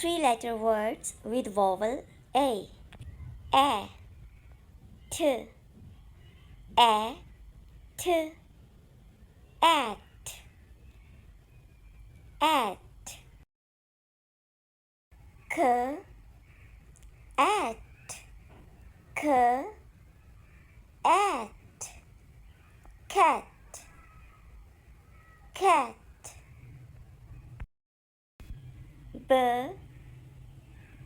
Three-letter words with vowel A. A, T, A, T, at, at, K, at, K, at, cat, cat, B,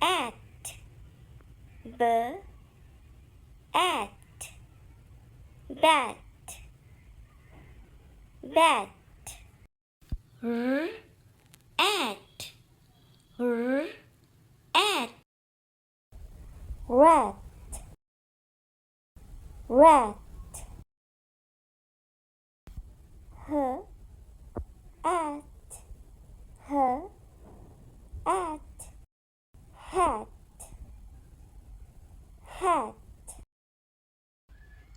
at, B, at, bat, bat, R, at, R, at, rat, rat, H, at, H, at, hat, hat,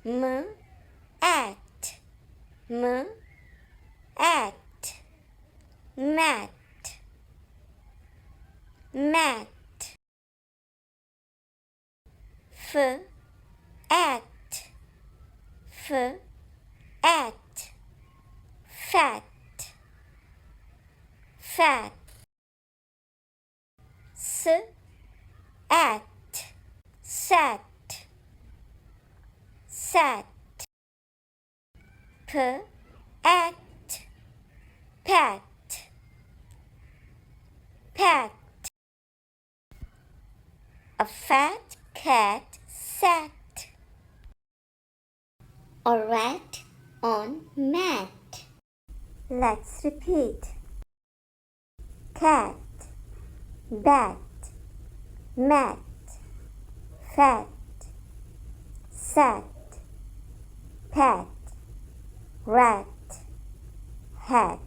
M, at, M, at, mat, mat, F, at, F, at, fat, fat, S, at, sat, sat, P, at, pat, pat, a fat cat sat, a rat on mat. Let's repeat. Cat, bat, mat, fat, sat, pat, rat, hat.